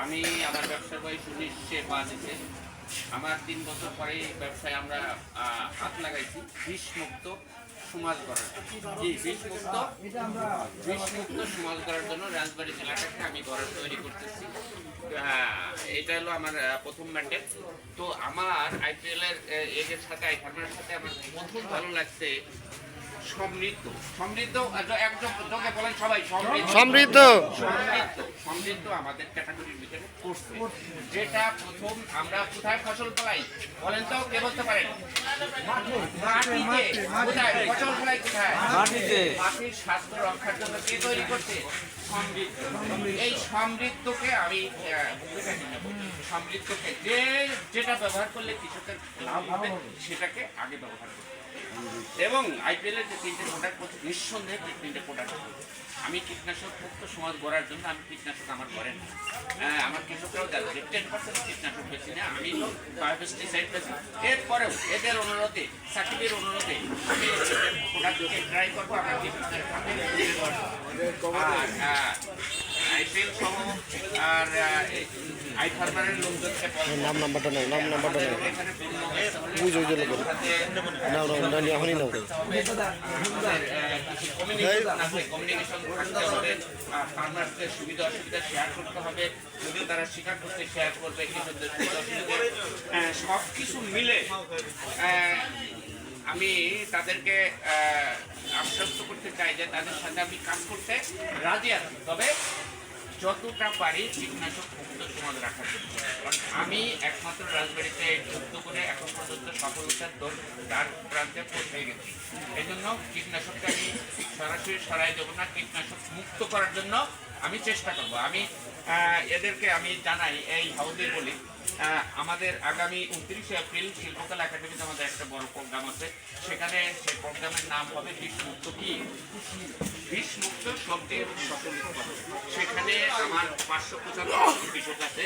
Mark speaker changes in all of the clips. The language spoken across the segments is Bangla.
Speaker 1: আমি আমার ব্যবসার বয়স 1905-এ। আমার 3 বছর পরে ব্যবসায় আমরা হাত লাগাইছি বিষমুক্ত সমাজ গড়ার জন্য। জি, বিষমুক্ত সমাজ গড়ার জন্য রাজবাড়ী জেলাটাকে আমি তৈরি করতেছি। এটা হলো আমার প্রথম ম্যান্ডেট। তো আমার আইপিএলের এর সাথে আইফার্মের সাথে আমার প্রথম ভালো লাগছে সমৃদ্ধ। সমৃদ্ধ একদম তোকে বলেন সবাই
Speaker 2: সমৃদ্ধ
Speaker 1: সমৃদ্ধ আমাদের ক্যাটাগরির ভিতরে পড়ছে। যেটা প্রথম আমরা কোথায় ফসল ফলাই বলেন তো, কে বলতে পারেন? মাটিতে। কোথায় ফসল ফলাই? কোথায়?
Speaker 2: মাটিতে।
Speaker 1: মাটির স্বাস্থ্য রক্ষার জন্য কে তৈরি করছে? সমৃদ্ধ। এই সমৃদ্ধকে আমি সমৃদ্ধকে যেটা ব্যবহার করলে কৃষকের লাভ হবে সেটাকে আগে ব্যবহার করতে। এবং আইপিএলের যে 3টে প্রোডাক্ট বলছে, নিঃসন্দেহে 3টে প্রোডাক্ট। আমি কীটনাশক মুক্ত সমাজ গড়ার জন্য আমি কীটনাশক আমার করেন আমার কৃষকরাও জানে যে 10% কীটনাশক বেশি না, আমি বায়োপেস্টিসাইড বেশি। এরপরেও এদের অনুরোধে, সাকিবের অনুরোধে আমি প্রোডাক্টকে ট্রাই করবো। আমরা কৃষকদের আইপিএল সহ আর আই ফার্মারের লোকজনকে
Speaker 2: নাম নাম্বারটা নাও, নাম নাম্বারটা নাও, বুঝো ওই জন্য করে নাও নাও নাও এখনই নাও।
Speaker 1: কমিউনিকেশন থাকতে হবে, ফার্মারদের সুবিধা অসুবিধা শেয়ার করতে হবে, যদি তারা স্বীকার করতে শেয়ার করবে, কৃষকদের সুবিধা অসুবিধা সব কিছু মিলে আমি তাদেরকে আশ্বস্ত করতে চাই যে তাদের সাথে আমি কাজ করতে রাজি আছি, তবে যতটা পারি কীটনাশক মুক্ত সমাজ রাখার জন্য। কারণ আমি একমাত্র রাজবাড়িতে যুক্ত করে এখন পর্যন্ত সফলতার তার প্রান্তে পৌঁছে গেছি। এই জন্য কীটনাশকটা আমি সরাসরি সরাই দেবো না, কীটনাশক মুক্ত করার জন্য আমি চেষ্টা করব। আমি এদেরকে আমি জানাই, এই হাউজে বলি, আমাদের আগামী 29শে এপ্রিল শিল্পকলা একাডেমিতে আমাদের একটা বড় প্রোগ্রাম আছে। সেখানে সেই প্রোগ্রামের নাম হবে বিষমুক্ত কি বিষমুক্ত সবজির ফসল উৎপাদন। সেখানে আমার 575 কৃষক আছে।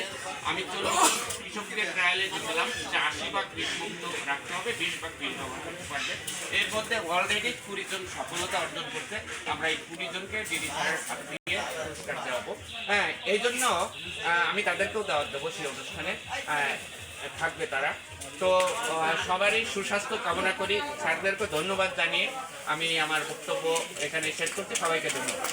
Speaker 1: আমি 40 কৃষকদের ট্রায়ালে দিলাম যে 80 ভাগ বিষমুক্ত রাখতে হবে, 20 ভাগ বিষ ব্যবহার করতে পারবে। এর মধ্যে অলরেডি 20 জন সফলতা অর্জন করতে। আমরা এই 20 জনকে ডিডি স্যারের হাত দিয়ে পুরস্কার দেওয়াবো। হ্যাঁ, এই জন্য আমি তাদেরকেও দাওয়াত দেবো সেই অনুষ্ঠানে, থাকবে তারা। তো সবারই সুস্বাস্থ্য কামনা করি। স্যারদেরকে ধন্যবাদ জানিয়ে আমি আমার বক্তব্য এখানে শেষ করছি। সবাইকে ধন্যবাদ।